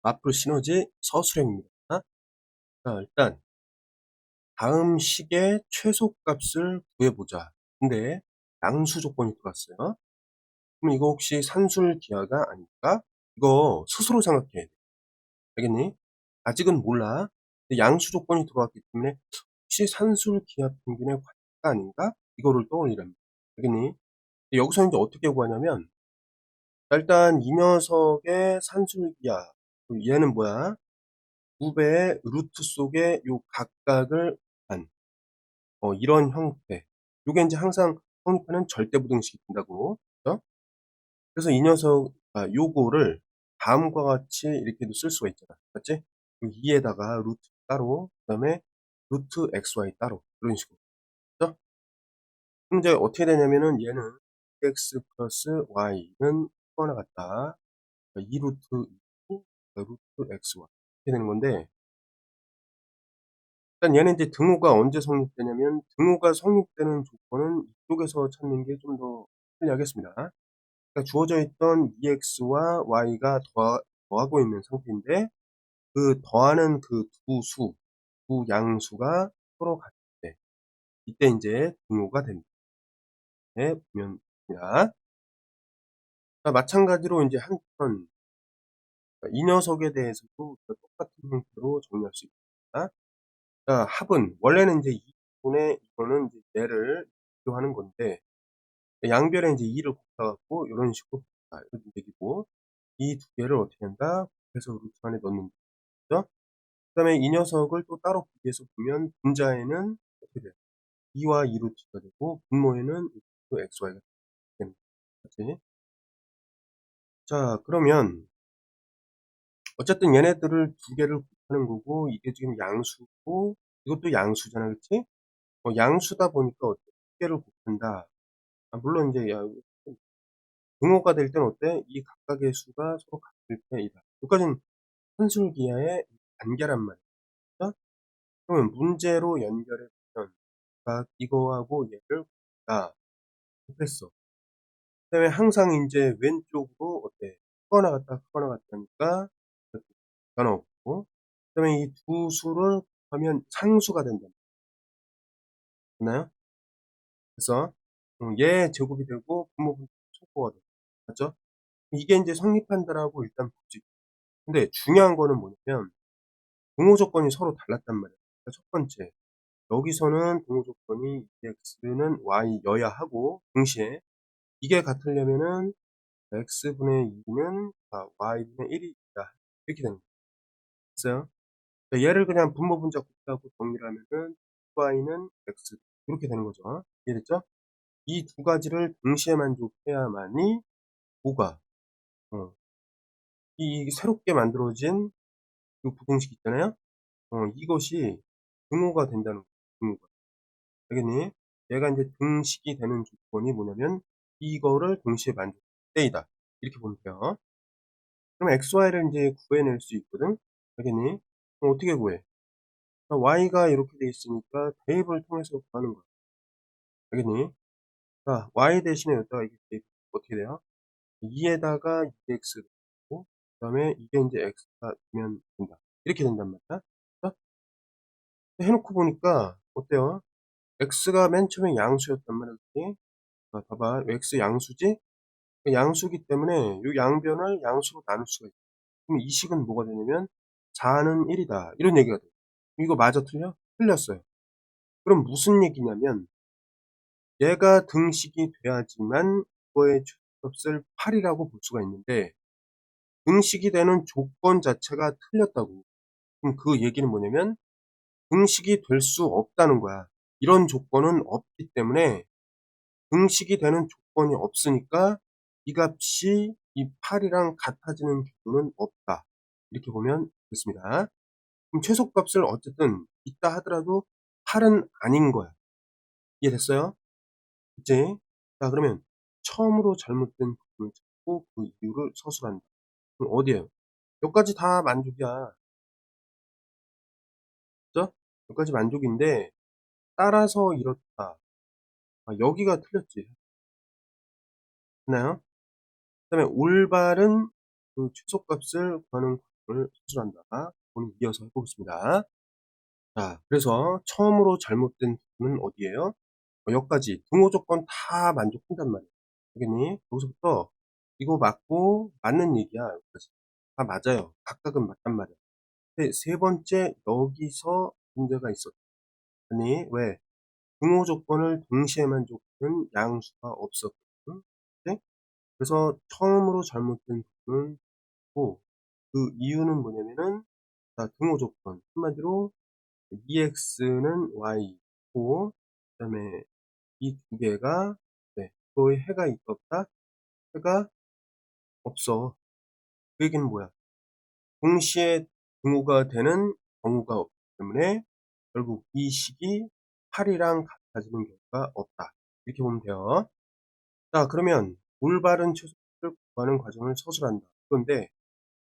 마플 시너지 서술형입니다. 자, 일단 다음 식의 최소값을 구해보자. 근데 양수 조건이 들어왔어요. 그럼 이거 혹시 산술기하가 아닐까? 이거 스스로 생각해야 돼. 알겠니? 아직은 몰라. 근데 양수 조건이 들어왔기 때문에 혹시 산술기하 평균의 관계가 아닌가? 이거를 떠올리랍니다. 알겠니? 여기서 이제 어떻게 구하냐면, 일단 이 녀석의 산술기하, 얘는 뭐야? 2배의 루트 속에 요 각각을 한 이런 형태. 요게 이제 항상 성립하는 절대부등식이 된다고. 그죠? 그래서 이 녀석, 요거를 다음과 같이 이렇게도 쓸 수가 있잖아. 맞지? 2에다가 루트 따로, 그 다음에 루트 xy 따로. 이런 식으로. 그죠? 그럼 이제 어떻게 되냐면은 얘는 x 플러스 y는 하나 같다. 2루트 2, 루트 xy. 이렇게 되는 건데, 일단 얘는 이제 등호가 언제 성립되냐면, 등호가 성립되는 조건은 이쪽에서 찾는 게 좀 더 편리하겠습니다. 그러니까 주어져 있던 ex와 y가 더하고 있는 상태인데, 그 더하는 그 두 양수가 서로 같을 때, 이때 이제 등호가 됩니다. 네, 보면 됩니다. 마찬가지로 이제 한편 이 녀석에 대해서도 똑같은 형태로 정리할 수 있습니다. 자, 합은 원래는 이제 2분의 이거는 이제 얘를 비교하는 건데, 양변에 이제 2를 곱해갖고 이런 식으로 이런 얘기고, 이 두 개를 어떻게 한다? 곱해서 루트 안에 넣는 거죠. 그 다음에 이 녀석을 또 따로 비교해서 보면 분자에는 어떻게 돼요? 2와 2 루트가 되고 분모에는 루트 xy가 되는 거지. 자, 그러면 어쨌든 얘네들을 두 개를 곱하는 거고, 이게 지금 양수고 이것도 양수잖아, 그치? 양수다 보니까 어때? 두 개를 곱한다. 물론 이제 등호가 될 때는 어때? 이 각각의 수가 서로 같을 때이다. 여기까지는 산술기하의 단계란 말이야. 그러면 문제로 연결해 보면 이거하고 얘를 곱다. 그랬어. 그다음에 항상 이제 왼쪽으로 어때? 크거나 같다, 크거나 같다니까 이렇게 변화 없고. 그다음에 이 두 수를 하면 상수가 된다. 맞나요? 그래서 얘 제곱이 되고 분모분 초코가 돼. 맞죠? 이게 이제 성립한다라고 일단 보지. 근데 중요한 거는 뭐냐면 동호 조건이 서로 달랐단 말이야. 그러니까 첫 번째, 여기서는 동호 조건이 x는 y여야 하고 동시에 이게 같으려면은 x분의 2는 y분의 1이다. 이렇게 되는 거였어요. 얘를 그냥 분모 분자 곱하고 정리를 하면은 y는 x 이렇게 되는 거죠. 이해됐죠? 이 두 가지를 동시에 만족해야만이 뭐가 이 새롭게 만들어진 이 부등식 있잖아요. 이것이 등호가 된다는 거예요. 등호가. 알겠니? 얘가 이제 등식이 되는 조건이 뭐냐면 이거를 동시에 만들 때이다. 이렇게 보면 돼요. 그럼 xy를 이제 구해낼 수 있거든. 알겠니? 그럼 어떻게 구해? y가 이렇게 돼 있으니까 대입을 통해서 구하는 거야. 알겠니? 자, y 대신에 여기다가 이게 대입 어떻게 돼요? 2에다가 2x 그 다음에 이게 이제 x가 되면 된다. 이렇게 된단 말이야. 자, 해놓고 보니까 어때요? x가 맨 처음에 양수였단 말이야. 그치? 자, 봐봐. x 양수지? 그 양수기 때문에 이 양변을 양수로 나눌 수가 있어. 그럼 이 식은 뭐가 되냐면 4는 1이다. 이런 얘기가 돼. 이거 맞아 틀려? 틀렸어요. 그럼 무슨 얘기냐면 얘가 등식이 돼야지만 이거의 최소값을 8이라고 볼 수가 있는데 등식이 되는 조건 자체가 틀렸다고. 그럼 그 얘기는 뭐냐면 등식이 될 수 없다는 거야. 이런 조건은 없기 때문에 등식이 되는 조건이 없으니까 이 값이 이 8이랑 같아지는 경우는 없다. 이렇게 보면 됐습니다. 그럼 최소값을 어쨌든 있다 하더라도 8은 아닌 거야. 이해됐어요? 그치? 자, 그러면 처음으로 잘못된 부분을 찾고 그 이유를 서술한다. 그럼 어디에요? 여기까지 다 만족이야. 그죠? 여기까지 만족인데 따라서 이렇다. 여기가 틀렸지. 맞나요? 그 다음에 올바른 그 최소값을 구하는 과정을 서술한다. 오늘 이어서 해보겠습니다. 자, 그래서 처음으로 잘못된 부분은 어디예요? 여기까지 등호 조건 다 만족한단 말이야. 알겠니? 여기서부터 이거 맞고 맞는 얘기야. 여기까지 다 맞아요. 각각은 맞단 말이야. 근데 세 번째 여기서 문제가 있었. 아니 왜? 등호 조건을 동시에 만족하는 양수가 없었거든. 네? 그래서 처음으로 잘못된 부분은 고, 그 이유는 뭐냐면은, 자, 등호 조건 한마디로 EX는 Y고, 그 다음에 이 두 개가, 네, 거의 해가 있었다? 해가 없어. 그 얘기는 뭐야? 동시에 등호가 되는 경우가 없기 때문에 결국 이 식이 8이랑 같아지는 경우가 없다. 이렇게 보면 돼요. 자, 그러면 올바른 최소값을 구하는 과정을 서술한다. 그런데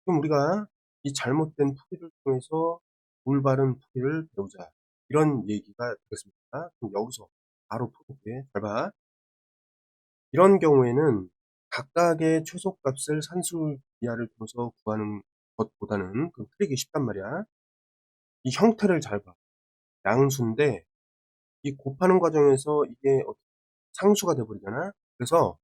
그럼 우리가 이 잘못된 풀이를 통해서 올바른 풀이를 배우자. 이런 얘기가 되겠습니다. 그럼 여기서 바로 풀어볼게. 잘 봐. 이런 경우에는 각각의 최소값을 산술 이하를 통해서 구하는 것보다는 그 풀이기 쉽단 말이야. 이 형태를 잘 봐. 양수인데 이 곱하는 과정에서 이게 상수가 돼버리잖아. 그래서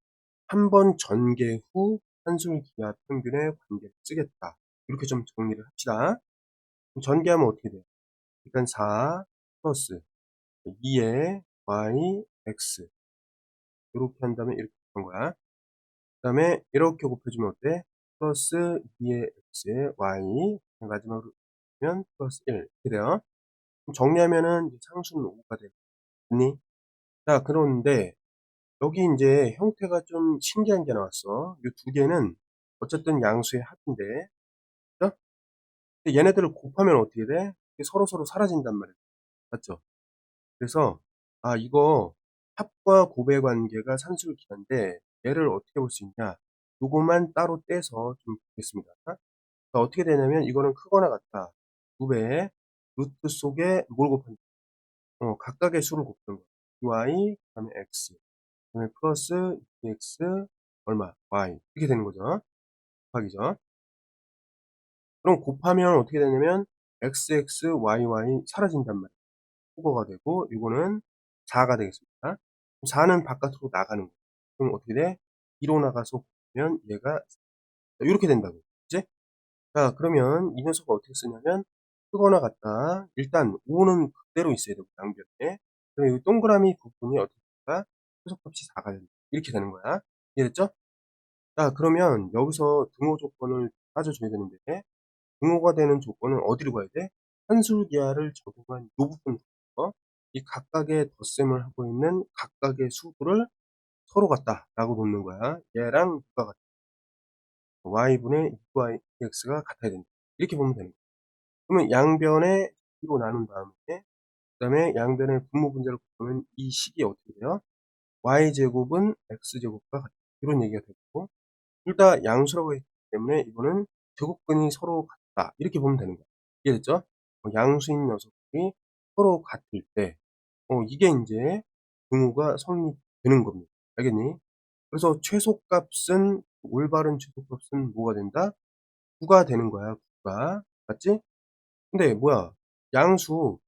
한 번 전개 후 산술 기하 평균의 관계를 쓰겠다. 이렇게 좀 정리를 합시다. 그럼 전개하면 어떻게 돼요? 일단 4 플러스 2의 y x 이렇게 한다면 이렇게 한 거야. 그 다음에 이렇게 곱해주면 어때? 플러스 2의 x의 y 마지막으로 면 플러스 1 이렇게 돼요. 그럼 정리하면은 이제 상수는 5가 되겠니? 자, 그런데 여기 이제 형태가 좀 신기한 게 나왔어. 이 두 개는 어쨌든 양수의 합인데, 그죠? 근데 얘네들을 곱하면 어떻게 돼? 서로서로 사라진단 말이야. 맞죠? 그래서 이거 합과 곱의 관계가 산술기한데 얘를 어떻게 볼 수 있냐? 요거만 따로 떼서 좀 보겠습니다. 자, 어떻게 되냐면 이거는 크거나 같다. 2배 루트 속에 뭘 곱하는 거야? 각각의 수를 곱하는 거야. y 그다음에 x 그다음에 플러스 2x 얼마? y 이렇게 되는 거죠. 곱하기죠. 그럼 곱하면 어떻게 되냐면 xx yy 사라진단 말이에요. 국어가 되고 이거는 4가 되겠습니다. 4는 바깥으로 나가는 거예요. 그럼 어떻게 돼? 2로 나가서 보면 얘가 이렇게 된다고. 그치? 자, 그러면 이 녀석을 어떻게 쓰냐면 크거나 같다. 일단 5는 그대로 있어야 되고 양변에. 그럼 이 동그라미 부분이 어떻게 될까? 소속값이 4가 된다. 이렇게 되는 거야. 이해됐죠? 자, 그러면 여기서 등호 조건을 따져줘야 되는데 등호가 되는 조건은 어디로 가야 돼? 산술기하를 적용한 이 부분부터 이 각각의 덧셈을 하고 있는 각각의 수들을 서로 같다라고 놓는 거야. 얘랑 누가 같다? y분의 2x가 같아야 된다. 이렇게 보면 되는 거야. 그러면 양변에 2로 나눈 다음에 그 다음에 양변의 분모 분자를 곱하면 이 식이 어떻게 돼요? y제곱은 x제곱과 같다. 이런 얘기가 되고 둘 다 양수라고 했기 때문에 이거는 제곱근이 서로 같다. 이렇게 보면 되는 거야. 이해됐죠? 양수인 녀석들이 서로 같을 때, 이게 이제 등호가 성립되는 겁니다. 알겠니? 그래서 최소값은, 올바른 최소값은 뭐가 된다? 9가 되는 거야, 9가. 맞지? 근데 뭐야? 양수,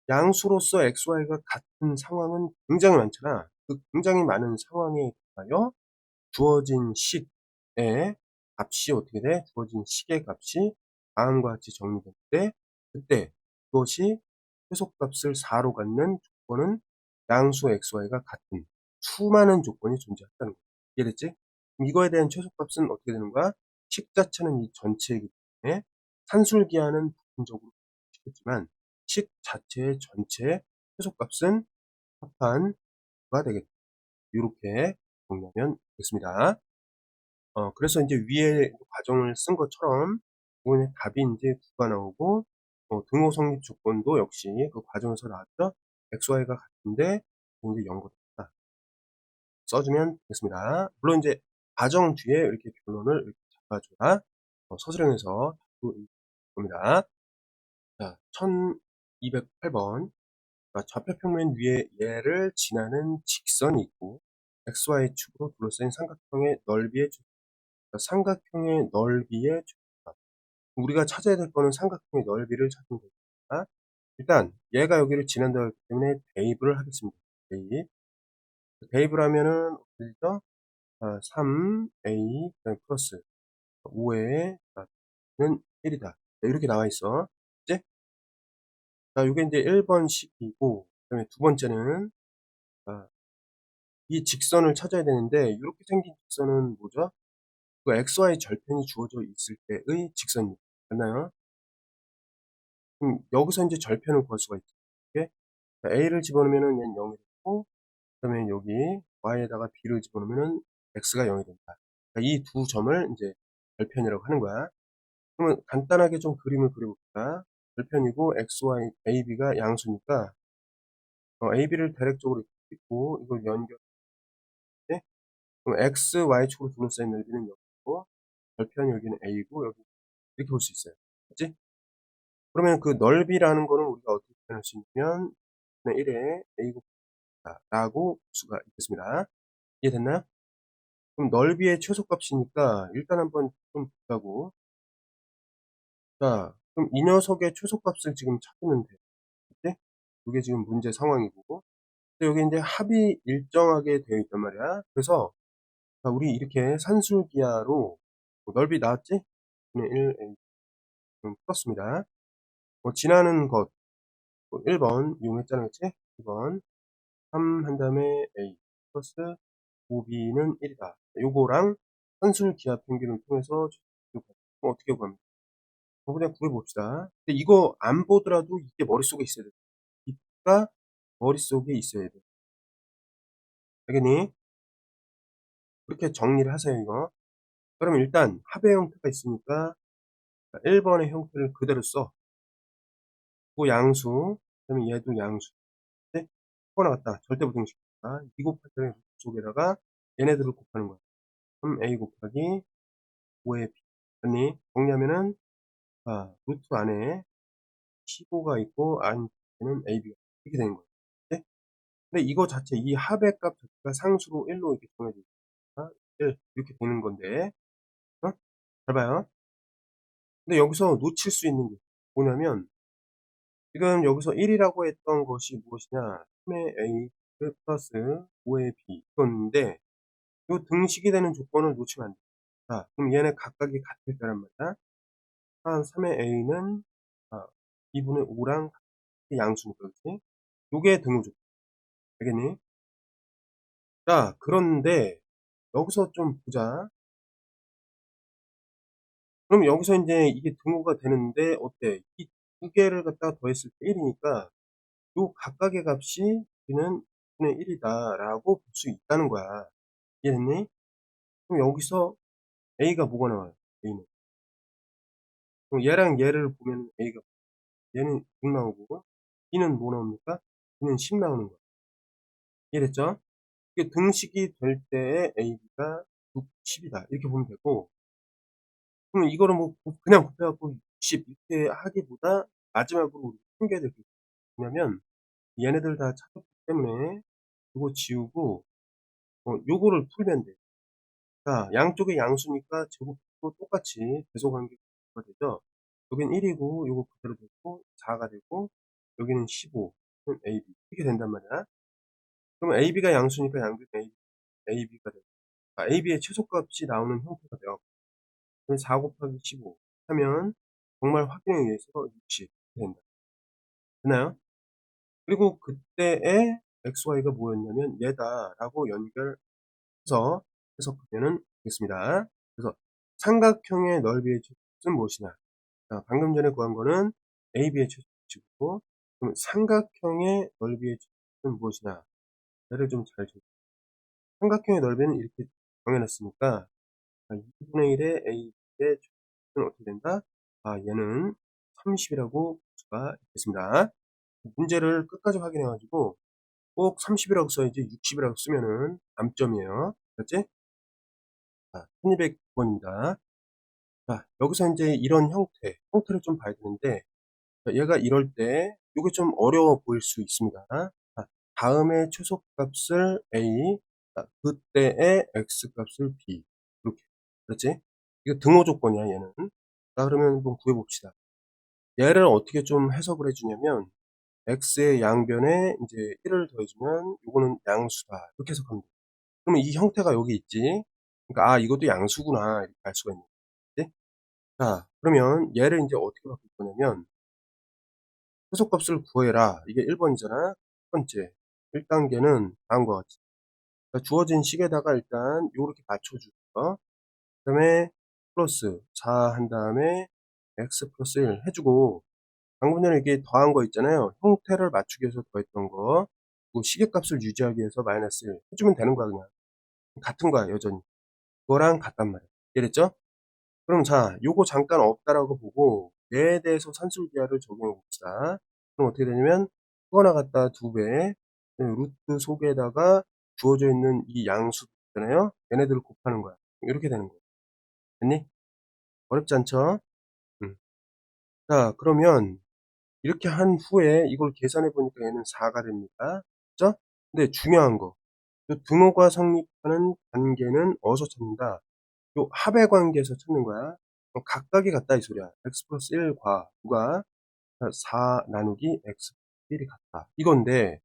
양수로서 XY가 같은 상황은 굉장히 많잖아. 그 굉장히 많은 상황에 대하여 주어진 식의 값이 어떻게 돼? 주어진 식의 값이 다음과 같이 정리될 때 그때 그것이 최소값을 4로 갖는 조건은 양수 xy가 같은 수많은 조건이 존재한다는 거야. 이해됐지? 그럼 이거에 대한 최소값은 어떻게 되는 거야? 식 자체는 이 전체이기 때문에 산술기하는 부분적으로 시켰지만 식 자체의 전체 최소값은 합한 가 되겠다. 이렇게 정리하면 되겠습니다. 그래서 이제 위에 과정을 쓴 것처럼 이번에 답이 이제 9가 나오고 등호 성립 조건도 역시 그 과정에서 나왔죠. XY가 같은데 이제 0가 됐다. 써주면 되겠습니다. 물론 이제 과정 뒤에 이렇게 결론을 이렇게 잡아줘야 서술형에서 겁니다. 자, 1208번. 좌표평면 위에 얘를 지나는 직선이 있고 XY축으로 둘러싸인 삼각형의 넓이의 삼각형의 넓이의 최소값. 우리가 찾아야 될 거는 삼각형의 넓이를 찾으면 됩니다. 일단 얘가 여기를 지난다고 했기 때문에 대입을 하겠습니다. 대입. 대입을 하면은 어떻게 되죠? 3a 플러스 5의 는 1이다. 이렇게 나와 있어. 그치? 자, 요게 이제 1번 식이고, 그 다음에 두 번째는, 아, 이 직선을 찾아야 되는데, 이렇게 생긴 직선은 뭐죠? 그 XY 절편이 주어져 있을 때의 직선입니다. 맞나요? 그럼 여기서 이제 절편을 구할 수가 있죠. 이렇게 A를 집어넣으면은 얘는 0이 되고, 그 다음에 여기 Y에다가 B를 집어넣으면은 X가 0이 된다. 이 두 점을 이제 절편이라고 하는 거야. 그러면 간단하게 좀 그림을 그려볼까? 절편이고 XY, AB가 양수니까 AB를 대략적으로 있고 이걸 연결해. 그럼 X, Y축으로 둘러싸인 넓이는 여기고 절편 여기는 A고 여기 이렇게 볼 수 있어요. 그치? 그러면 그 넓이라는 거는 우리가 어떻게 표현할 수 있냐면 1에 A 곱하기 라고 볼 수가 있겠습니다. 이해됐나요? 그럼 넓이의 최소값이니까 일단 한번 좀 보자고. 자, 그럼 이 녀석의 최소값을 지금 찾으면 돼요. 그치? 이게 지금 문제 상황이고. 여기 이제 합이 일정하게 되어 있단 말이야. 그래서 자, 우리 이렇게 산술기하로 넓이 나왔지? 1a 풀었습니다. 지나는 것 1번 이용했잖아, 그치? 2번 3 한 다음에 a 플러스 5b는 1이다. 요거랑 산술기하 평균을 통해서 어떻게 구합니까? 그냥 구해봅시다. 근데 이거 안 보더라도 이게 머릿속에 있어야 돼. 이가 머릿속에 있어야 돼. 알겠니? 그렇게 정리를 하세요, 이거. 그러면 일단 합의 형태가 있으니까 1번의 형태를 그대로 써. 그 양수, 그다음에 얘도 양수. 네? 코 나갔다. 절대부등식이다. 2 곱하기 속에다가 얘네들을 곱하는 거야. 3a 곱하기 5의 b. 아니, 정리하면은, 루트 안에 15가 있고, 안에는 ab가 이렇게 되는 거야. 네? 근데 이거 자체, 이 합의 값 자체가 상수로 1로 이렇게 정해져 있다. 1, 이렇게 되는 건데, 잘 봐요. 근데 여기서 놓칠 수 있는 게 뭐냐면, 지금 여기서 1이라고 했던 것이 무엇이냐? 3의 a 플러스 5의 b 이건데 요 등식이 되는 조건을 놓치면 안 돼. 자, 그럼 얘네 각각이 같을 거란 말이야. 한 3의 a는 2분의 5랑 양수니까 그렇지? 요게 등호 조건. 알겠니? 자, 그런데 여기서 좀 보자. 그럼 여기서 이제 이게 등호가 되는데 어때? 이 두 개를 갖다가 더했을 때 1이니까 요 각각의 값이 우리는 2분의 1이다 라고 볼 수 있다는 거야. 이해됐니? 그럼 여기서 A가 뭐가 나와요? A는. 그럼 얘랑 얘를 보면 A가, 얘는 6 나오고, B는 뭐 나옵니까? B는 10 나오는 거야. 이해됐죠? 이게 등식이 될 때에 AB가 6, 10이다. 이렇게 보면 되고, 그럼 이거를 뭐, 그냥 곱해갖고 60 이렇게 하기보다, 마지막으로 우리 숨겨야 될 게 뭐냐면, 얘네들 다 찾았기 때문에, 이거 지우고, 요거를 풀면 돼. 자, 양쪽의 양수니까 제곱도 똑같이 계속관계가 되죠. 여긴 1이고 요거 그대로 되고 4가 되고 여기는 15, AB 이렇게 된단 말이야. 그러면 AB가 양수니까 양변 AB가 되고 AB의 최소값이 나오는 형태가 돼요. 4 곱하기 15 하면 정말 확인에 의해서 60 이렇게 된다. 되나요? 그리고 그때의 XY가 뭐였냐면 얘다라고 연결 해서 해석하면 되겠습니다. 그래서 삼각형의 넓이의 최소값은 무엇이냐? 자, 방금 전에 구한 거는 AB의 최소값이고, 그럼 삼각형의 넓이의 최소값은 무엇이냐? 얘를 좀 잘 줘. 삼각형의 넓이는 이렇게 정해놨으니까 2분의 1의 AB의 최소값은 어떻게 된다? 얘는 30이라고 볼 수가 있겠습니다. 문제를 끝까지 확인해가지고 꼭 30이라고 써야지 60이라고 쓰면은 감점이에요. 그렇지? 1200번입니다. 자, 여기서 이제 이런 형태를 좀 봐야 되는데, 얘가 이럴 때, 이게 좀 어려워 보일 수 있습니다. 다음에 최소값을 A, 그때의 X값을 B. 이렇게. 그렇지? 이거 등호 조건이야, 얘는. 자, 그러면 한번 구해봅시다. 얘를 어떻게 좀 해석을 해주냐면, x의 양변에 이제 1을 더해주면, 요거는 양수다. 이렇게 해석하면 돼. 그러면 이 형태가 여기 있지. 그러니까, 아, 이것도 양수구나. 이렇게 알 수가 있는 거지. 자, 그러면 얘를 이제 어떻게 바꿀 거냐면, 최소값을 구해라. 이게 1번이잖아. 첫 번째. 1단계는 다음과 같이. 그러니까 주어진 식에다가 일단 요렇게 맞춰주고, 그 다음에 플러스 4 한 다음에 x 플러스 1 해주고, 방금 전에 이게 더한 거 있잖아요. 형태를 맞추기 위해서 더했던 거. 그리고 시계값을 유지하기 위해서 마이너스 1 해주면 되는 거야, 그냥. 같은 거야, 여전히. 그거랑 같단 말이야. 이해됐죠? 그럼 자, 요거 잠깐 없다라고 보고, 얘에 대해서 산술기하를 적용해 봅시다. 그럼 어떻게 되냐면, 크거나 같다 2배, 루트 속에다가 주어져 있는 이 양수 있잖아요. 얘네들을 곱하는 거야. 이렇게 되는 거야. 됐니? 어렵지 않죠? 자, 그러면 이렇게 한 후에 이걸 계산해 보니까 얘는 4가 됩니다. 그죠? 근데 중요한 거. 요 등호가 성립하는 관계는 어디서 찾는다? 요 합의 관계에서 찾는 거야. 각각이 같다 이 소리야. x 플러스 1과 누가 4 나누기 x 플러스 1이 같다. 이건데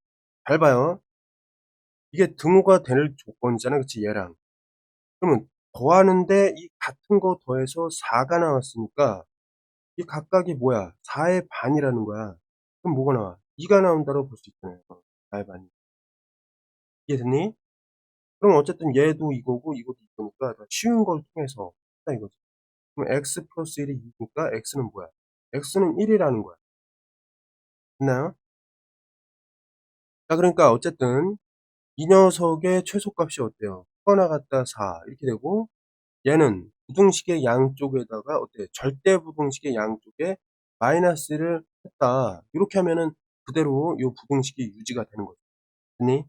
잘 봐요. 이게 등호가 될 조건이잖아. 그치? 얘랑. 그러면 더하는데 이 같은 거 더해서 4가 나왔으니까 이 각각이 뭐야? 4의 반이라는 거야. 그럼 뭐가 나와? 2가 나온다고 볼 수 있잖아요. 4의 반이. 이해됐니? 그럼 어쨌든 얘도 이거고 이것도 이거니까 쉬운 걸 통해서 했다 이거지. 그럼 x 플러스 1이 2니까 x는 뭐야? x는 1이라는 거야. 됐나요? 자, 그러니까 어쨌든 이 녀석의 최소값이 어때요? 크거나 같다 4 이렇게 되고, 얘는 부등식의 양쪽에다가 어때? 절대 부등식의 양쪽에 마이너스를 했다. 이렇게 하면은 그대로 이 부등식이 유지가 되는 거죠. 됐니?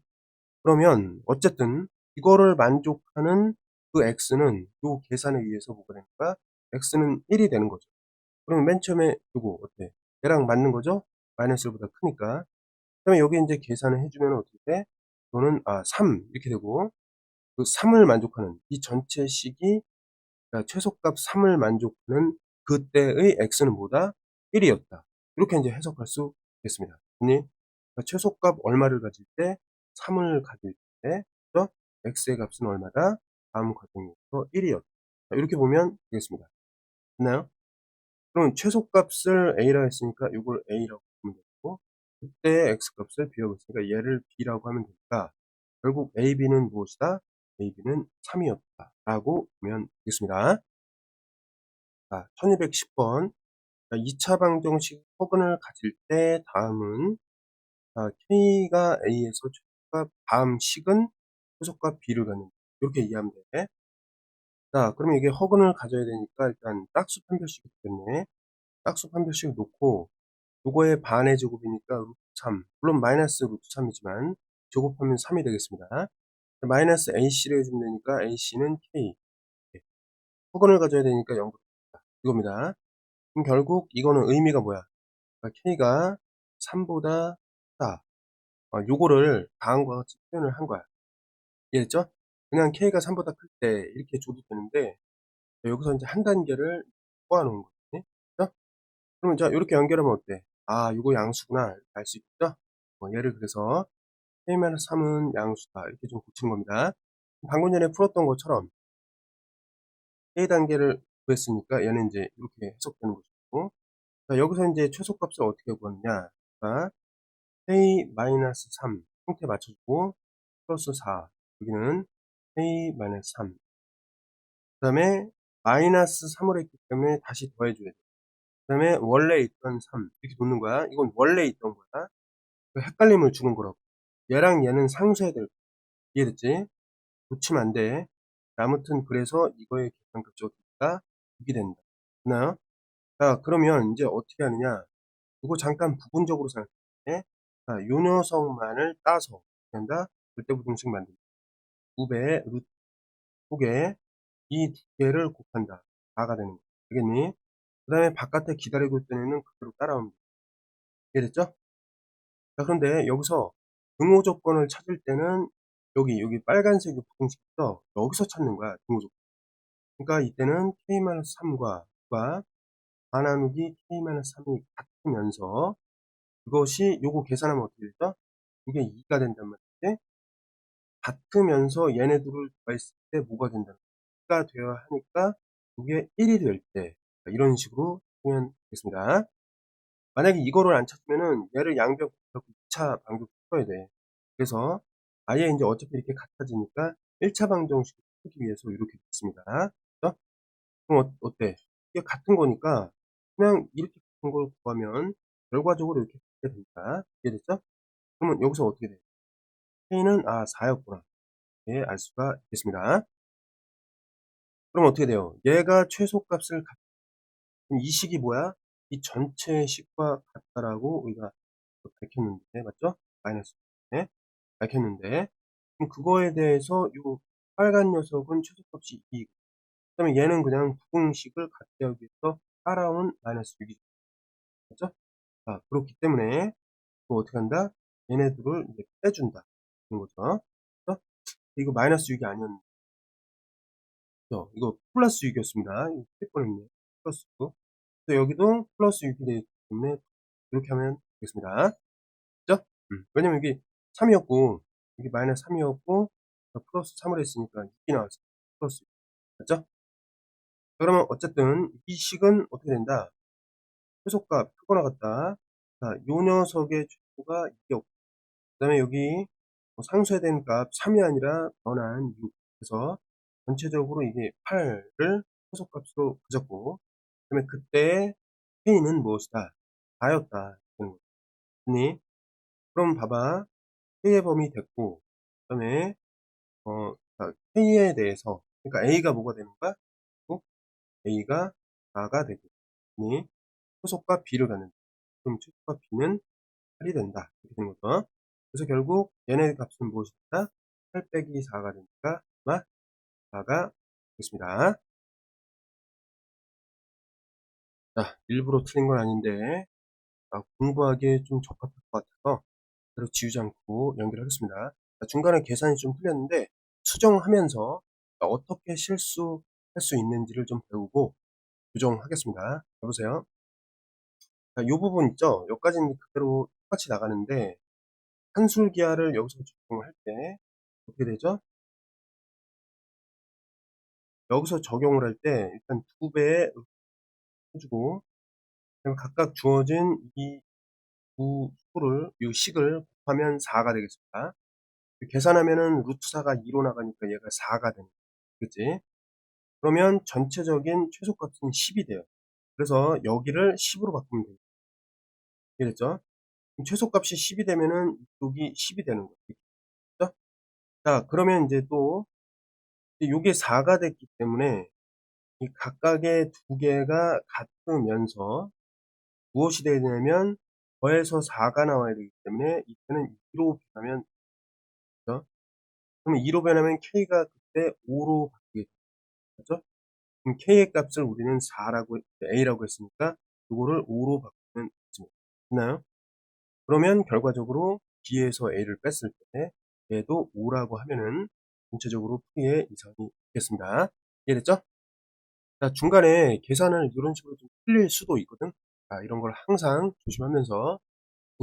그러면 어쨌든 이거를 만족하는 그 x는 요 계산에 의해서 뭐가 되는 거야? x는 1이 되는 거죠. 그러면 맨 처음에 요거 어때? 얘랑 맞는 거죠? 마이너스 1보다 크니까. 그다음에 여기 이제 계산을 해주면 어떻게 돼? 이거는 3 이렇게 되고, 그 3을 만족하는 이 전체 식이, 그러니까 최소값 3을 만족하는 그때의 x는 뭐다? 1이었다. 이렇게 이제 해석할 수 있겠습니다. 그러니까 최소값 얼마를 가질 때? 3을 가질 때, 그죠? x의 값은 얼마다? 다음 과정에서 1이었다. 이렇게 보면 되겠습니다. 됐나요? 그럼 최소값을 a라 했으니까 이걸 a라고 보면 되고, 그때 x값을 b라고 했으니까 얘를 b라고 하면 되니까 결국 a, b는 무엇이다? a, b는 3이었다 라고 보면 되겠습니다. 자, 1210번. 2차 방정식 허근을 가질 때 다음은, k가 a에서 최소값 다음 식은 최소값 b를 갖는다. 이렇게 이해하면 돼. 자, 그러면 이게 허근을 가져야 되니까 일단 짝수 판별식이 되겠네. 짝수 판별식을 놓고 요거의 반의 제곱이니까 루트 3. 물론 마이너스 루트 3이지만 제곱하면 3이 되겠습니다. 마이너스 ac를 해주면 되니까 ac는 k. 허근을 가져야 되니까 0부터 이겁니다. 그럼 결국 이거는 의미가 뭐야? 그러니까 k가 3보다 크다. 요거를 다음과 같이 표현을 한 거야. 이해했죠? 그냥 k가 3보다 클 때 이렇게 줘도 되는데, 여기서 이제 한 단계를 꼬아놓은 거지. 그죠? 그러면 자, 이렇게 연결하면 어때? 이거 양수구나. 알 수 있죠? 얘를 그래서 k-3은 양수다. 이렇게 좀 고치는 겁니다. 방금 전에 풀었던 것처럼 k 단계를 구했으니까 얘는 이제 이렇게 해석되는 것이고, 자, 여기서 이제 최소값을 어떻게 구하느냐? 자, k-3 형태 맞춰주고 플러스 4 여기는 k-3 그 다음에 마이너스 3을 했기 때문에 다시 더해줘야 돼. 그 다음에 원래 있던 3 이렇게 놓는 거야. 이건 원래 있던 거야. 헷갈림을 주는 거라고. 얘랑 얘는 상수해야 될 거야. 이해됐지? 놓치면 안 돼. 아무튼 그래서 이거의 계산값이 어떻게가 6이 된다. 됐나요? 자, 그러면 이제 어떻게 하느냐? 이거 잠깐 부분적으로 생각해. 자, 요 녀석만을 따서 한다. 절대부등식 만든다. 9배 루트 속에 이 두 개를 곱한다. 4가 되는 거. 알겠니? 그 다음에 바깥에 기다리고 있던 애는 그대로 따라옵니다. 이해됐죠? 자, 그런데 여기서 등호 조건을 찾을 때는 여기 빨간색이 부등식 있어. 여기서 찾는 거야. 등호 조건. 그러니까 이때는 k-3과 과 다 나누기 k-3이 같으면서 그것이 요거 계산하면 어떻게 되죠? 이게 2가 된단 말이지. 같으면서 얘네 둘을 더했을 때 뭐가 된다는 거야? 2가 되어야 하니까 이게 1이 될 때 이런 식으로 하면 되겠습니다. 만약에 이거를 안 찾으면은 얘를 양변 곱하고 2차 방정식 풀어야 돼. 그래서 아예 이제 어차피 이렇게 같아지니까 1차 방정식을 풀기 위해서 이렇게 됐습니다. 그죠? 그럼 어때? 이게 같은 거니까 그냥 이렇게 같은 걸 구하면 결과적으로 이렇게 같게 됩니다. 이해됐죠? 그러면 여기서 어떻게 돼? k는 4였구나. 예, 알 수가 있겠습니다. 그럼 어떻게 돼요? 얘가 최소값을 그럼 이 식이 뭐야? 이 전체 식과 같다라고 우리가 밝혔는데, 맞죠? 마이너스. 네, 밝혔는데, 그럼 그거에 대해서 요 빨간 녀석은 최소값이 2이고, 그 다음에 얘는 그냥 부등식을 같게 하기 위해서 따라온 마이너스 6이죠. 맞죠? 자, 그렇기 때문에, 또 어떻게 한다? 얘네들을 이제 빼준다. 그런 거죠. 그죠? 이거 마이너스 6이 아니었는데, 이거 플러스 6이었습니다. 이거 틀릴 뻔했네. 플러스 6. 그래서 여기도 플러스 6이 되기 때문에 이렇게 하면 되겠습니다. 그죠? 왜냐면 여기 3이었고, 여기 마이너스 3이었고, 플러스 3을 했으니까 6이 나왔어요. 플러스 6. 맞죠? 그러면 어쨌든 이 식은 어떻게 된다? 최소값 크거나 같다. 자, 요 녀석의 최소가 2였고, 그 다음에 여기 상쇄된 값 3이 아니라 변한 6. 그래서 전체적으로 이게 8를 최소값으로 가졌고, 그 다음에 그때 k는 무엇이다? 4였다. 니 그럼 봐봐. k의 범위 됐고, 그 다음에 k에 대해서, 그러니까 a가 뭐가 되는 거야? a가 4가 되고, 니 최소값 b를 갖는다. 그럼 최소값 b는 8이 된다. 이렇게 되는 거죠. 그래서 결국 얘네 값은 무엇이다? 8 빼기 4가 되니까 아마 4가 되겠습니다. 자, 일부러 틀린 건 아닌데 공부하기에 좀 적합할 것 같아서 그대로 지우지 않고 연결하겠습니다. 중간에 계산이 좀 틀렸는데 수정하면서 어떻게 실수할 수 있는지를 좀 배우고 교정하겠습니다. 여보세요? 자, 이 부분 있죠? 여기까지는 그대로 똑같이 나가는데 한술기하를 여기서 적용을 할 때 어떻게 되죠? 여기서 적용을 할 때 일단 2배 해주고 각각 주어진 이 두 수를 이 식을 곱하면 4가 되겠습니다. 계산하면은 루트 4가 2로 나가니까 얘가 4가 되는 거죠. 그치? 그러면 전체적인 최소값은 10이 돼요. 그래서 여기를 10으로 바꾸면 돼요. 이해됐죠? 최소값이 10이 되면은 이쪽이 10이 되는 거죠. 그죠? 자, 그러면 이제 또 요게 4가 됐기 때문에 이 각각의 두 개가 같으면서 무엇이 돼야 되냐면 더해서 4가 나와야 되기 때문에 이때는 2로 변하면 되죠? 그러면 2로 변하면 k가 그때 5로 바뀌게 되죠? 그럼 k의 값을 우리는 4라고 a라고 했으니까 이거를 5로 바꾸면 되죠. 됐나요? 그러면 결과적으로 b에서 a를 뺐을 때 얘도 5라고 하면은 전체적으로 풀이에 이상이 있겠습니다. 이해됐죠? 자, 중간에 계산을 이런 식으로 좀 틀릴 수도 있거든. 자, 이런 걸 항상 조심하면서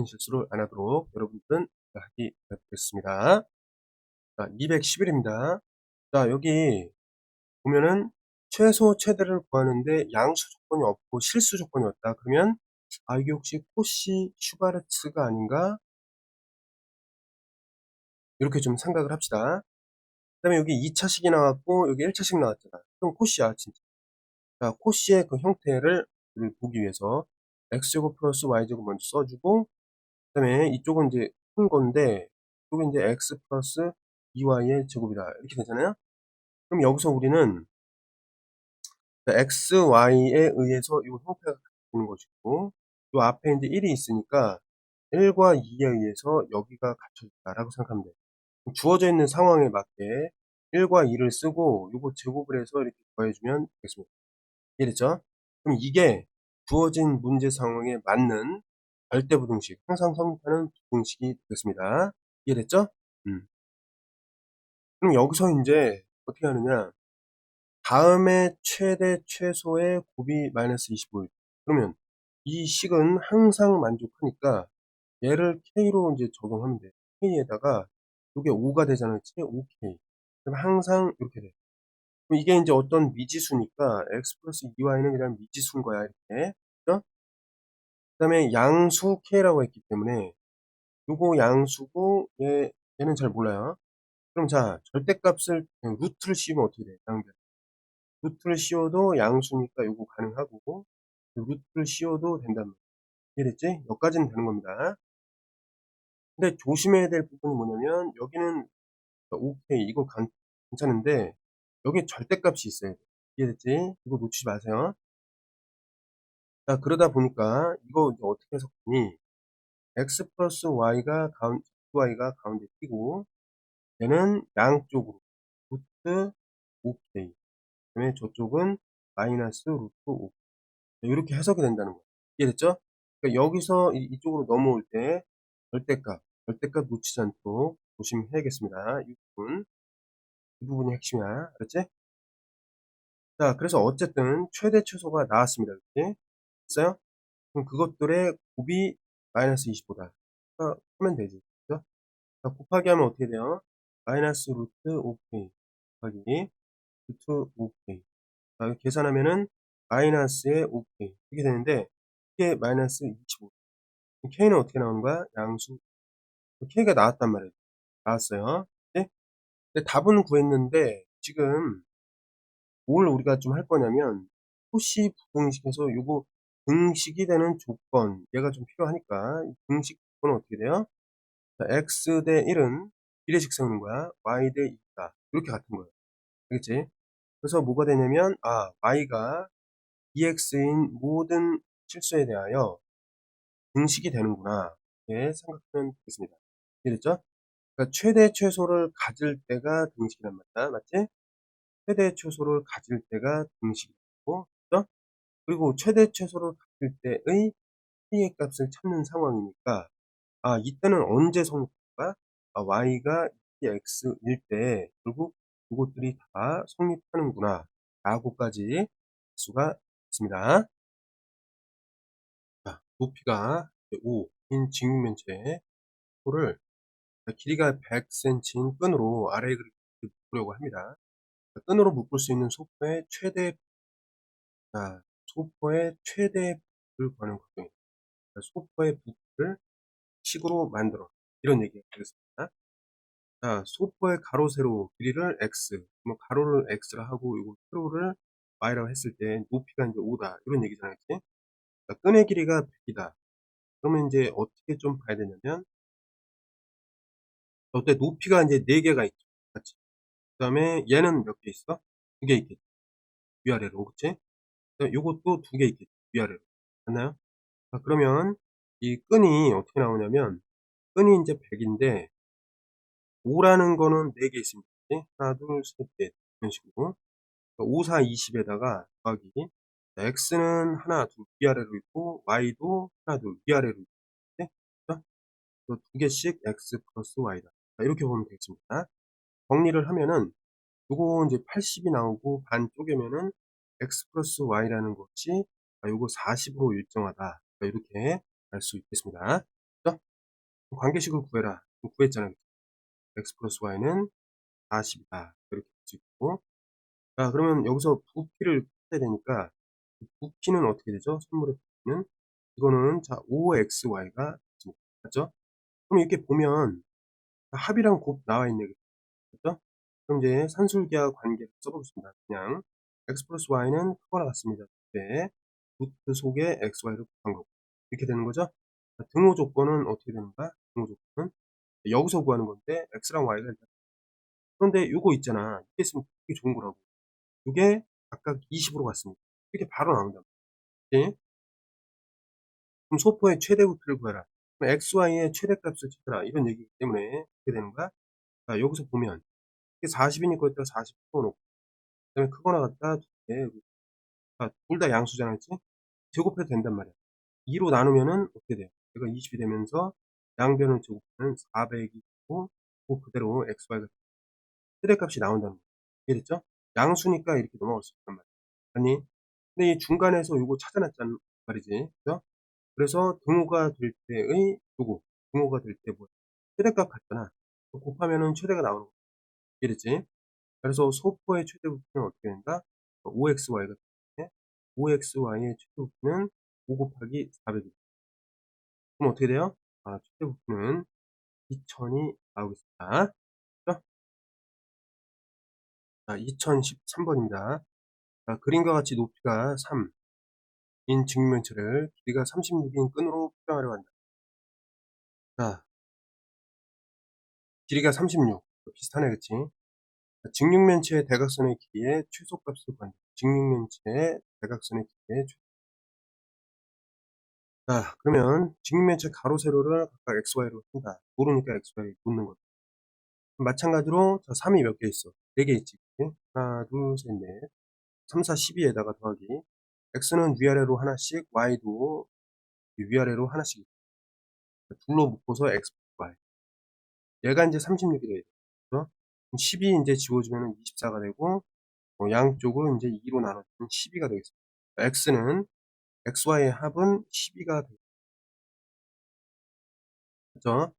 실수를 안 하도록 여러분들은 하기 바라겠습니다. 자, 211입니다. 자, 여기 보면은 최소 최대를 구하는데 양수 조건이 없고 실수 조건이 없다. 그러면 이게 혹시 코시 슈바르츠가 아닌가? 이렇게 좀 생각을 합시다. 그 다음에 여기 2차식이 나왔고 여기 1차식 나왔잖아. 그럼 코시야 진짜. 자, 코시의 그 형태를 보기 위해서 x제곱 플러스 y제곱 먼저 써주고 그 다음에 이쪽은 이제 큰 건데 이쪽은 이제 x 플러스 2y의 제곱이다. 이렇게 되잖아요. 그럼 여기서 우리는 x, y에 의해서 이 형태가 되는 것이고 이 앞에 이제 1이 있으니까 1과 2에 의해서 여기가 갖춰졌다라고 생각하면 돼요. 주어져 있는 상황에 맞게 1과 2를 쓰고 요거 제곱을 해서 이렇게 더해주면 되겠습니다. 이해됐죠? 그럼 이게 주어진 문제 상황에 맞는 절대부등식, 항상 성립하는 부등식이 되겠습니다. 이해됐죠? 그럼 여기서 이제 어떻게 하느냐? 다음에 최대 최소의 곱이 마이너스 25일. 그러면 이 식은 항상 만족하니까 얘를 K로 이제 적용하면 돼. K에다가 요게 5가 되잖아요. 그치? 5K. 그럼 항상 이렇게 돼. 그럼 이게 이제 어떤 미지수니까 x 플러스 2y는 그냥 미지수인 거야. 이렇게. 그죠? 그 다음에 양수 K라고 했기 때문에 요거 양수고 얘는 잘 몰라요. 그럼 자, 절대값을 그냥 루트를 씌우면 어떻게 돼? 양변. 루트를 씌워도 양수니까 요거 가능하고 루트를 씌워도 된단 말이야. 이해됐지? 여기까지는 되는 겁니다. 근데 조심해야 될 부분이 뭐냐면 여기는 오케이 이거 괜찮은데 여기 절대값이 있어야 돼. 이해됐지? 이거 놓치지 마세요. 자, 그러다 보니까 이거 이제 어떻게 해석하니 x 플러스 y가 가운데 끼고 얘는 양쪽으로 루트 오케이 그다음에 저쪽은 마이너스 루트 오케이 이렇게 해석이 된다는 거예요. 이해됐죠? 그러니까 여기서 이쪽으로 넘어올 때 절대값 놓치지 않도록 조심해야겠습니다. 이 부분이 핵심이야. 알았지? 자, 그래서 어쨌든 최대 최소가 나왔습니다. 이렇게 됐어요? 그럼 그것들의 곱이 마이너스 25다. 하면 되지. 그죠? 자, 곱하기 하면 어떻게 돼요? 마이너스 루트 5k 곱하기 루트 5k. 자, 이거 계산하면은 마이너스의 5k. 이렇게 되는데, 이게 마이너스 25. k는 어떻게 나오는 거야? 양수. k가 나왔단 말이에요. 나왔어요. 네? 근데 답은 구했는데, 지금 뭘 우리가 좀 할 거냐면, 호시 부등식에서 요거 등식이 되는 조건, 얘가 좀 필요하니까, 이 등식 조건은 어떻게 돼요? 자, x 대 1은 1의식 세우는 거야. y 대 2다. 이렇게 같은 거예요. 알겠지? 그래서 뭐가 되냐면, y가 ex인 모든 실수에 대하여 등식이 되는구나. 이렇게 생각하면 되겠습니다. 이해됐죠? 그러니까 최대 최소를 가질 때가 등식이란 말이야. 맞지? 최대 최소를 가질 때가 등식이고, 그죠? 그리고 최대 최소를 가질 때의 p의 값을 찾는 상황이니까, 이때는 언제 성립할까? y가 x일 때 결국 이것들이 다 성립하는구나. 라고까지 할 수가 있습니다. 자, 높이가 5인 직육면체를 길이가 100cm인 끈으로 아래 그렇게 묶으려고 합니다. 끈으로 묶을 수 있는 소포의 최대 부피를 구하는 과정입니다. 소포의 부피를 식으로 만들어. 이런 얘기가 되겠습니다. 자, 소포의 가로, 세로 길이를 x, 뭐 가로를 x라 하고, 이거 세로를 y라고 했을 때 높이가 이제 5다. 이런 얘기잖아요. 그치? 자, 끈의 길이가 100이다. 그러면 이제 어떻게 좀 봐야 되냐면, 어때? 높이가 이제 4개가 있죠. 같이. 그 다음에 얘는 몇 개 있어? 2개 있겠지. 위아래로. 그치? 요것도 2개 있겠지. 위아래로. 맞나요? 자, 그러면 이 끈이 어떻게 나오냐면, 끈이 이제 100인데, 5라는 거는 4개 있습니다. 그치? 하나, 둘, 셋, 넷. 이런 식으로. 5, 4, 20에다가 더하기. 자, x는 하나, 둘 위아래로 있고, y도 하나, 둘 위아래로 있고. 네? 그래서 2개씩 x 플러스 y다. 자, 이렇게 보면 되겠습니다. 정리를 하면은, 요거 이제 80이 나오고 반 쪼개면은 x 플러스 y라는 것이 요거 40으로 일정하다. 자, 이렇게 알 수 있겠습니다. 그죠? 관계식을 구해라. 구했잖아요. x 플러스 y는 40이다. 이렇게 볼 수 있고. 자, 그러면 여기서 부피를 찾아야 되니까, 부피는 어떻게 되죠? 선물의 부피는? 이거는, 자, 5xy가 맞죠? 그럼 이렇게 보면, 합이랑 곱 나와 있네. 그죠? 그럼 이제 산술기하 관계를 써보겠습니다. 그냥, x 플러스 y는 크거나 같습니다. 네. 루트 속에 xy를 곱한 거고. 이렇게 되는 거죠? 자, 등호 조건은 어떻게 되는가? 등호 조건은 여기서 구하는 건데, x랑 y가 일단. 그런데 요거 있잖아. 이게 있으면 되게 좋은 거라고. 이게 각각 20으로 갔습니다. 이렇게 바로 나온다. 네? 그럼 소포의 최대 부피를 구해라. 그럼 XY의 최대값을 찾아라. 이런 얘기이기 때문에 어떻게 되는 거야? 자, 여기서 보면 이게 40이니까 여기다 40 풀어놓고 그 다음에 크거나 같다 두 개. 둘 다 양수잖아. 그치? 제곱해도 된단 말이야. 2로 나누면은 어떻게 돼요? 얘가 20이 되면서 양변을 제곱하면 400이 되고 그 그대로 XY가 최대값이 나온다는 거예요. 이해됐죠? 양수니까 이렇게 넘어갈 수 있단 말이야. 아니, 근데 이 중간에서 요거 찾아놨단 말이지. 그죠? 그래서 등호가 될 때의 요거, 등호가 될 때 뭐, 최대값 같잖아. 곱하면은 최대가 나오는 거. 이랬지? 그래서 소포의 최대 부피는 어떻게 된다? 5xy가 되는데, 5xy의 최대 부피는 5 곱하기 400이다. 그럼 어떻게 돼요? 아, 최대 부피는 2000이 나오겠습니다. 그죠? 자, 2013번입니다. 자, 그림과 같이 높이가 3인 직면체를 길이가 36인 끈으로 표현하려고 한다. 자, 길이가 36. 비슷하네, 그치? 자, 직육면체의 대각선의 길이의 최소값을 구한다. 직육면체의 대각선의 길이의 최소. 자, 그러면 직육면체 가로, 세로를 각각 xy로 한다. 모르니까 xy 묻는 거죠. 마찬가지로, 자, 3이 몇 개 있어? 4개 있지. 그치? 하나, 둘, 셋, 넷. 3, 4, 12에다가 더하기. x는 위아래로 하나씩, y도 위아래로 하나씩. 둘로 묶어서 x, y. 얘가 이제 36이 되겠죠. 그죠? 10이 이제 지워지면 24가 되고, 양쪽을 이제 2로 나눠주면 12가 되겠습니다. x는, xy의 합은 12가 되겠죠.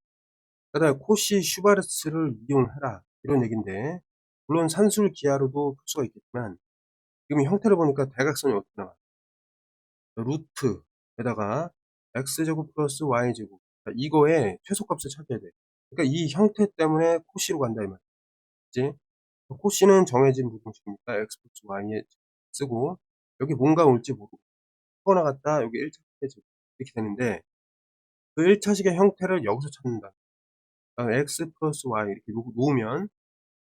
그 다음에 코시 슈바르츠를 이용해라. 이런 얘기인데, 물론 산술 기하로도 풀 수가 있겠지만, 지금 형태를 보니까 대각선이 어떻게 나와? 루트에다가 x제곱 플러스 y제곱. 이거의 최소값을 찾아야 돼. 그러니까 이 형태 때문에 코시로 간다 이 말이지. 코시는 정해진 부등식이니까 x 플러스 y에 쓰고, 여기 뭔가 올지 모르고 풀어나갔다 여기 1차식의 이렇게 되는데, 그 1차식의 형태를 여기서 찾는다. x 플러스 y 이렇게 놓으면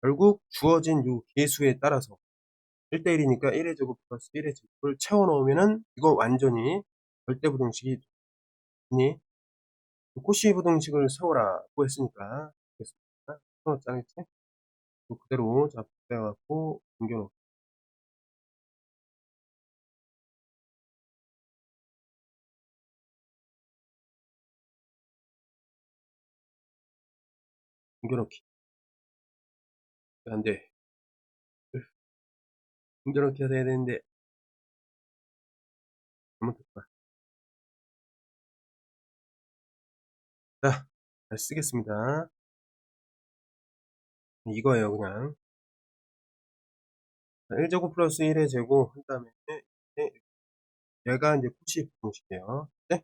결국 주어진 요 개수에 따라서 1대1이니까 1의 제곱 플러스 1의 제곱을 채워 넣으면은 이거 완전히 절대부등식이 되니, 코시 부등식을 세워라고 했으니까 됐습니다. 세웠잖아, 그치? 그대로 자 빼갖고 옮겨놓고 옮겨놓기. 안 돼. 옮겨놓기 해야 되는데 잘못했다. 자, 잘 쓰겠습니다. 이거예요, 그냥. 1제곱 플러스 1의 제곱 한 다음에 얘가 이제 코시 부등식이에요. 네?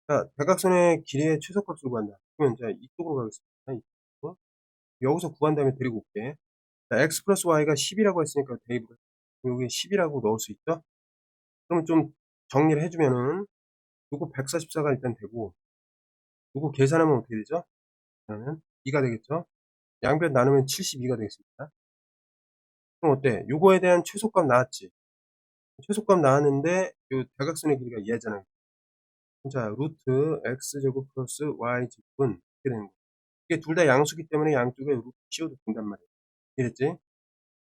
자, 대각선의 길이의 최소값을 구한다. 그러면 이제 이쪽으로 가겠습니다. 이쪽으로. 여기서 구한 다음에 데리고 올게. 자, x 플러스 y가 10이라고 했으니까 대입을 여기 10이라고 넣을 수 있죠? 그러면 좀 정리를 해주면은 요거 144가 일단 되고, 요거 계산하면 어떻게 되죠? 그러면 2가 되겠죠? 양변 나누면 72가 되겠습니다. 그럼 어때? 요거에 대한 최소값 나왔지? 최소값 나왔는데 요 대각선의 길이가 얘잖아요. 자, 루트 x제곱 플러스 y제곱은 이렇게 되는 거예요. 이게 둘 다 양수기 때문에 양쪽에 루트 씌워도 된단 말이에요. 이랬지?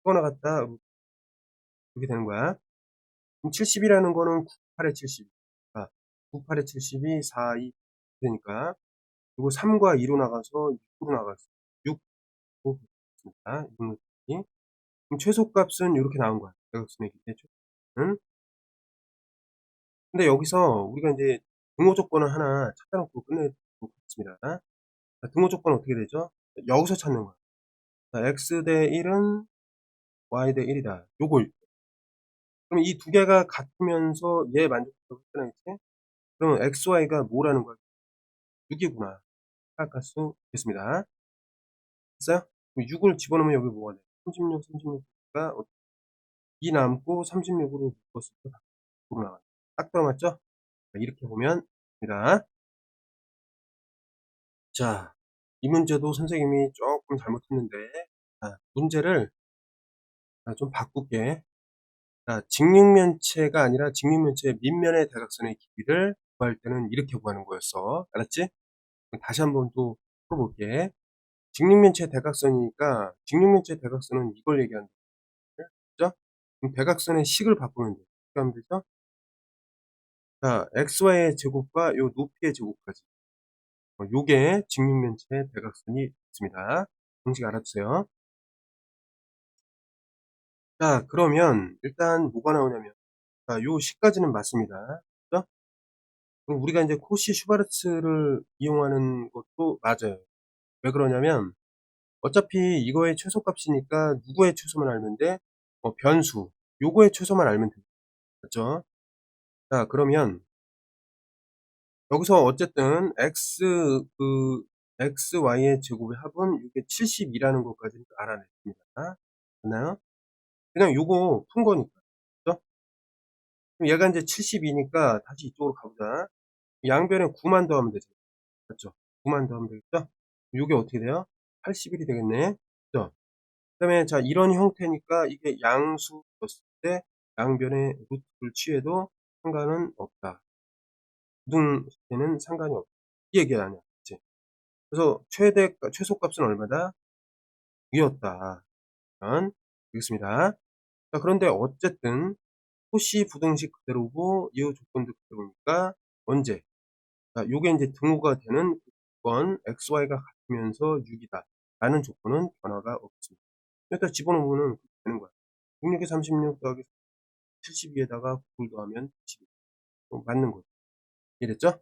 이거나 갖다 루트 이렇게 되는 거야. 그럼 70이라는 거는 98에 70. 아, 98에 72, 4, 2 되니까 그리고 3과 2로 나가서 6으로 나갔어요. 6, 5 있습니다. 6 그럼 최소값은 이렇게 나온 거야. 대각선의 길이의 최소값은. 근데 여기서 우리가 이제 등호 조건을 하나 찾아놓고 끝내도록 하겠습니다. 자, 등호 조건 어떻게 되죠? 여기서 찾는 거야. 자, x 대 1은 y 대 1이다. 요걸. 그럼 이 두 개가 같으면서 얘 만족도가 끝나겠지? 그러면 xy가 뭐라는 거야? 6이구나. 생각할 수 있겠습니다. 됐어요? 6을 집어넣으면 여기 뭐가 돼? 36, 36가 2 남고 36으로 묶었을 때 밖으로 나와요. 딱 들어맞죠? 이렇게 보면 됩니다. 자, 이 문제도 선생님이 조금 잘못했는데, 자, 문제를 좀 바꿀게. 자, 직육면체가 아니라 직육면체의 밑면의 대각선의 길이를 구할 때는 이렇게 구하는 거였어. 알았지? 다시 한번 또 풀어볼게. 직육면체 대각선이니까 직육면체 대각선은 이걸 얘기한다. 그죠? 그럼 대각선의 식을 바꾸면 돼. 어떻게 하면 되죠? 자, xy의 제곱과 요 높이의 제곱까지. 요게 직육면체 대각선이 있습니다. 공식 알아두세요. 자, 그러면 일단 뭐가 나오냐면, 자, 요 식까지는 맞습니다. 그죠? 그럼 우리가 이제 코시 슈바르츠를 이용하는 것도 맞아요. 왜 그러냐면, 어차피 이거의 최소값이니까 누구의 최소만 알면 돼? 변수. 요거의 최소만 알면 돼. 맞죠? 자, 그러면 여기서 어쨌든 xy의 제곱의 합은 이게 72라는 것까지 알아냈습니다. 맞나요? 그냥 요거 푼 거니까. 그죠? 그럼 얘가 이제 72니까 다시 이쪽으로 가보자. 양변에 9만 더하면 되죠. 맞죠? 9만 더하면 되겠죠? 요게 어떻게 돼요? 81이 되겠네. 그죠? 그 다음에 자, 이런 형태니까 이게 양수였을 때 양변에 루트를 취해도 상관은 없다. 부등식에는 상관이 없다. 이 얘기 아니야. 그치? 그래서 최소값은 얼마다? 2였다. 되겠습니다. 자, 그런데 어쨌든 코시 부등식 그대로고 이후 조건도 그대로니까 언제? 자, 요게 이제 등호가 되는 조건 xy가 같으면서 6이다 라는 조건은 변화가 없습니다. 일단 집어넣으면 되는 거야. 66에 36 더하기 72에다가 9를 더하면 12. 맞는 거죠. 이해됐죠?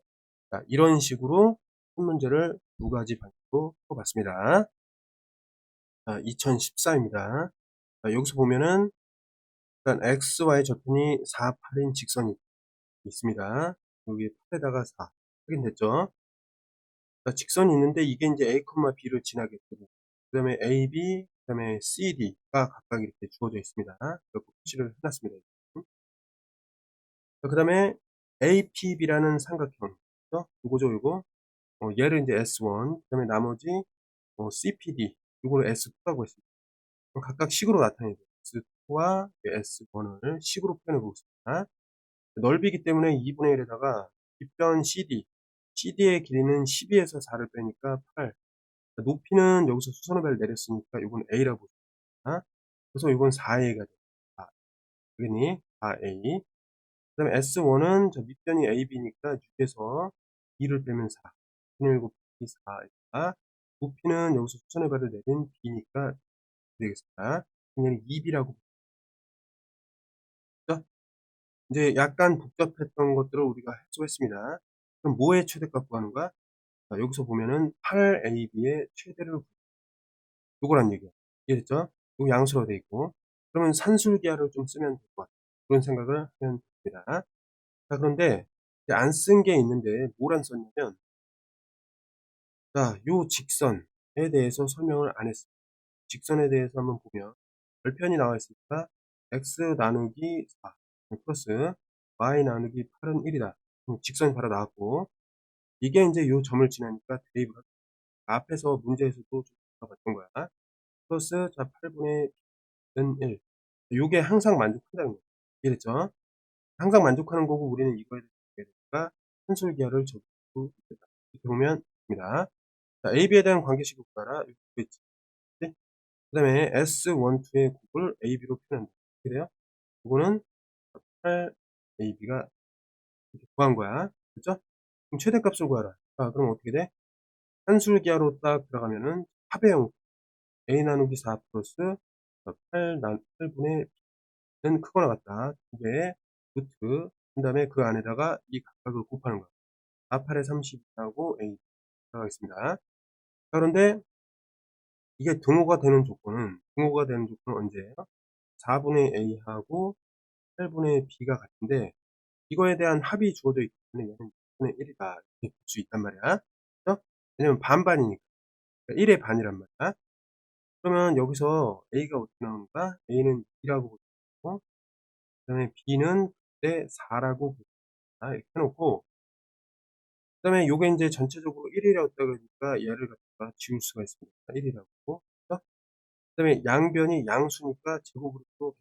자, 이런 식으로 한 문제를 두 가지 방식으로 풀어봤습니다. 자, 2014입니다. 자, 여기서 보면은 일단 xy 저편이 4, 8인 직선이 있습니다. 여기 8에다가 4 확인됐죠? 자, 직선이 있는데 이게 이제 a, b를 지나게 되고 그 다음에 ab, 그 다음에 cd가 각각 이렇게 주어져 있습니다. 이렇게 표시를 해놨습니다. 그 다음에 APB라는 삼각형 요거죠 요거 얘를 이제 S1 그 다음에 나머지 CPD 요거를 S2라고 했습니다. 각각 식으로 나타내죠. S2와 S1을 식으로 표현해 보겠습니다. 넓이기 때문에 2분의 1에다가 뒷변 CD의 길이는 12에서 4를 빼니까 8. 높이는 여기서 수선호배를 내렸으니까 이건 A라고 했습니다. 그래서 이건 4A가 됩니다. 되겠니? 4A. 그 다음에 S1은 저 밑변이 AB니까 6에서 2를 빼면 4. 1 곱하기 4가 높이는 여기서 수선의 발을 내린 B니까 되겠습니다. 그냥 2B라고 보죠. 이제 약간 복잡했던 것들을 우리가 해소했습니다. 그럼 뭐의 최대값 구하는 거야? 자, 여기서 보면은 8AB의 최대를 요거란 얘기야. 이해됐죠? 이거 양수로 돼 있고. 그러면 산술기하를 좀 쓰면 될 것 같아요. 그런 생각을 하면 됩니다. 자, 그런데 안 쓴 게 있는데 뭘 안 썼냐면 자, 요 직선에 대해서 설명을 안 했어요. 직선에 대해서 한번 보면 별편이 나와 있으니까 x 나누기 4 플러스 y 나누기 8은 1이다. 직선이 바로 나왔고 이게 이제 요 점을 지나니까 대입을 하죠. 앞에서 문제에서도 좀 봤던 거야. 플러스 자 8분의 는 1. 요게 항상 만족한다는 거예요. 이해됐죠? 항상 만족하는 거고 우리는 이거에 대해서 되니까 산술기하를 적고 있다. 이렇게 보면 됩니다. 자, AB에 대한 관계식을 구하라. 이렇게 있지. 그 다음에 S12의 곱을 AB로 표현한다. 이렇게 돼요? 이거는 8AB가 이렇게 구한 거야. 그렇죠? 그럼 최대값을 구하라. 자, 그럼 어떻게 돼? 산술기하로 딱 들어가면은 합의 형 A 나누기 4 플러스 8분의 B는 크거나 같다. 두 개의 루트. 그 다음에 그 안에다가 이 각각을 곱하는 거야. 4, 8에 30하고 A 들어가겠습니다. 그런데 이게 등호가 되는 조건은 언제예요? 4분의 A하고 8분의 B가 같은데 이거에 대한 합이 주어져 있기 때문에 얘는 6분의 1이다 이렇게 볼 수 있단 말이야. 그죠? 왜냐면 반반이니까 1의 반이란 말이야. 그러면 여기서 A가 어떻게 나오는가? A는 2라고 보고 그 다음에 B는 그때 4라고 보자 이렇게 해놓고 그 다음에 요게 이제 전체적으로 1이라고 그러니까 얘를 갖다가 지울 수가 있습니다. 1이라고. 그 다음에 양변이 양수니까 제곱으로 또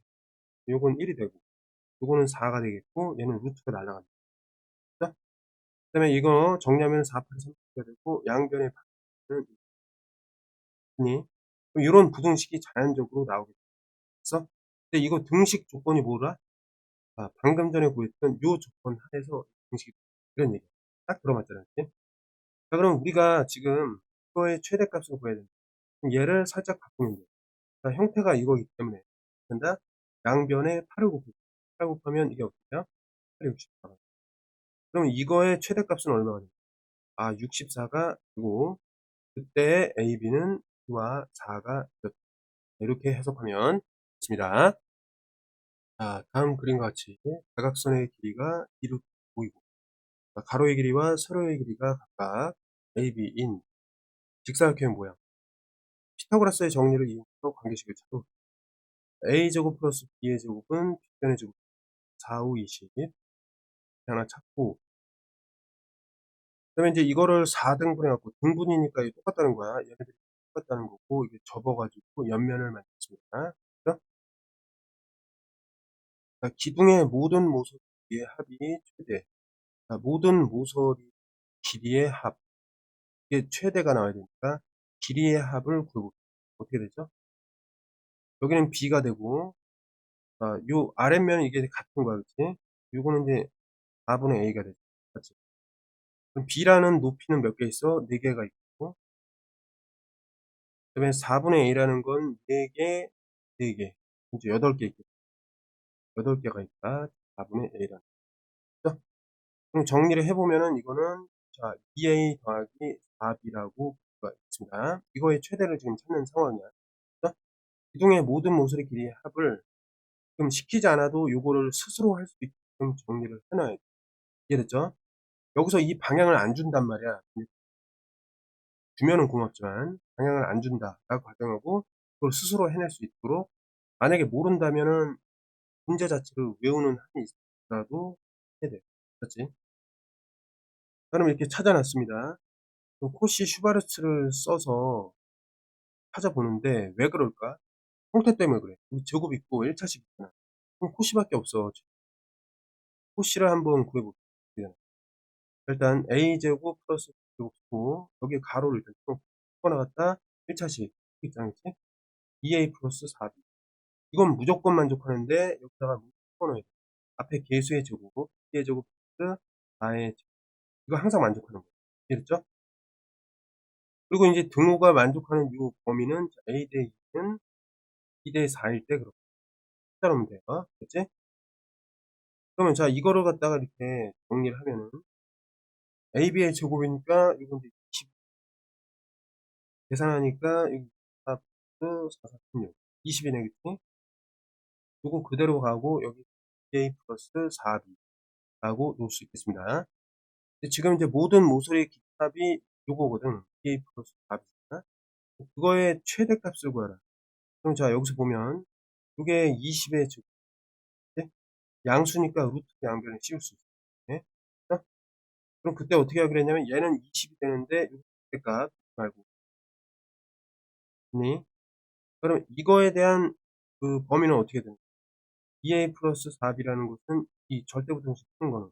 요건 1이 되고 요거는 4가 되겠고 얘는 루트가 날아갑니다. 그 다음에 이거 정리하면 4, 8, 30가 되고 양변의 반은 2. 이런 부등식이 자연적으로 나오겠죠. 근데 이거 등식 조건이 뭐라? 방금 전에 구했던 요 조건 하에서 등식이 이런 얘기야. 딱 들어맞잖아요. 자, 그럼 우리가 지금 이거의 최대값을 구해야 된다. 얘를 살짝 바꾸면 돼. 자, 형태가 이거이기 때문에 된다. 양변에 8을 곱해요. 8 곱하면 이게 어떻게 돼요? 8이 64가. 그럼 이거의 최대값은 얼마가 돼요? 64가 되고 그때의 AB는 2와 4가 되었다. 이렇게 해석하면 됐습니다. 자, 다음 그림과 같이 대각선의 길이가 2루트 보이고 가로의 길이와 세로의 길이가 각각 AB인 직사각형 모양. 피타고라스의 정리를 이용해서 관계식을 찾아볼게요. A제곱 플러스 B의 제곱은 B변의 제곱 4, 5, 20 하나 찾고 그다음에 이제 이거를 4등분 해갖고 등분이니까 이게 똑같다는 거야. 얘네들이 똑같다는 거고 이게 접어가지고 옆면을 만들었습니다. 그죠? 자, 기둥의 모든 모서리의 합이 최대. 자, 모든 모서리 길이의 합. 이게 최대가 나와야 되니까 길이의 합을 구해볼게요. 어떻게 되죠? 여기는 B가 되고 요 아랫면은 이게 같은 거야. 그치? 요거는 이제 4분의 A가 되죠. 맞지? 그럼 B라는 높이는 몇 개 있어? 4개가 있고 그다음에 4분의 A라는 건 4개, 4개. 이제 8개 있겠죠. 8개가 있다. 4분의 A라는 거죠. 그럼 정리를 해보면은 이거는 자 2A 더하기 4B라고 볼 수가 있습니다. 이거의 최대를 지금 찾는 상황이야. 그죠? 기둥의 모든 모서리 길이의 합을 지금 시키지 않아도 요거를 스스로 할 수 있게끔 정리를 해놔야 돼. 이해됐죠? 여기서 이 방향을 안 준단 말이야. 주면은 고맙지만 방향을 안 준다라고 가정하고 그걸 스스로 해낼 수 있도록 만약에 모른다면은 문제 자체를 외우는 한이 있더라도 해야 돼. 그렇지? 그럼 이렇게 찾아놨습니다. 코시 슈바르츠를 써서 찾아보는데 왜 그럴까? 형태 때문에 그래. 우리 제곱 있고 1차식 있잖아. 그럼 코시밖에 없어. 코시를 한번 구해볼게요. 일단 a제곱 플러스 b제곱 고 여기 가로를 일단 풀어나갔다 1차식 있잖아. 2a 플러스 4b 이건 무조건 만족하는데 여기다가 풀어넣어야 돼. 앞에 개수의 제곱 b의 제곱 플러스 4의 제곱 이거 항상 만족하는 거예요. 이해됐죠? 그리고 이제 등호가 만족하는 이 범위는 a 대 2는 2 대 4일 때 그렇게 찾아놓으면 돼요. 그렇지? 그러면 자 이거를 갖다가 이렇게 정리를 하면은 AB의 제곱이니까 이건 이제 20 계산하니까 여기 4 플러스 4, 4, 16 20이네 그치? 요거 그대로 가고 여기 A 플러스 4B 라고 놓을 수 있겠습니다. 지금 이제 모든 모서리 깃합이 요거거든. A 플러스 4B잖아. 그거의 최대값을 구하라. 그럼 자 여기서 보면 요게 20의 제곱 양수니까 루트 양변을 씌울 수 있어요. 네? 그럼 그때 어떻게 하기로 했냐면 얘는 20이 되는데 그때값 말고 네? 그럼 이거에 대한 그 범위는 어떻게 되는 거야? 2a 플러스 4b라는 것은 이 절대부등식 푸는 거는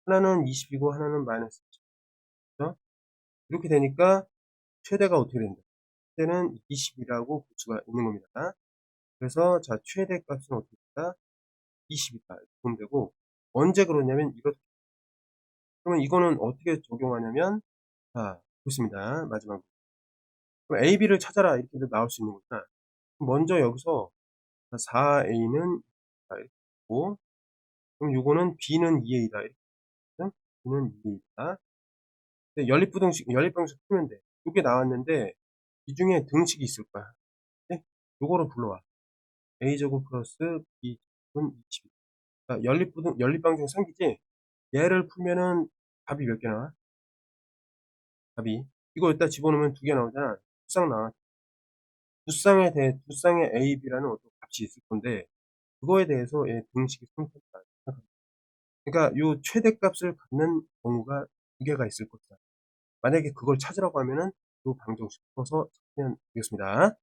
하나는 20이고 하나는 마이너스 10. 그죠? 이렇게 되니까 최대가 어떻게 된다? 최대는 20이라고 볼 수가 있는 겁니다. 그래서 자 최대 값은 어떻게 된다? 20이다. 이렇게 보면 되고 언제 그러냐면 이렇게 그러면 이거는 어떻게 적용하냐면 자 좋습니다. 마지막 그럼 A, B를 찾아라 이렇게 나올 수 있는 거구나. 먼저 여기서 4A는 이렇게 있고 그럼 요거는 B는 2A다 이렇게 B는 2A다. 연립방식 풀면 돼. 요게 나왔는데 이 중에 등식이 있을 거야. 네? 요거를 불러와. A제곱 플러스 B제곱은 20. 자, 연립방식 생기지? 얘를 풀면은 답이 몇 개 나와? 답이. 이거 여기다 집어넣으면 2개 나오잖아. 두쌍 나와. 두쌍의 A, B라는 어떤 값이 있을 건데, 그거에 대해서 얘 등식이 성립한다. 그러니까 요 최대값을 갖는 경우가 2개가 있을 것이다. 만약에 그걸 찾으라고 하면은 요 방정식 풀어서 찾으면 되겠습니다.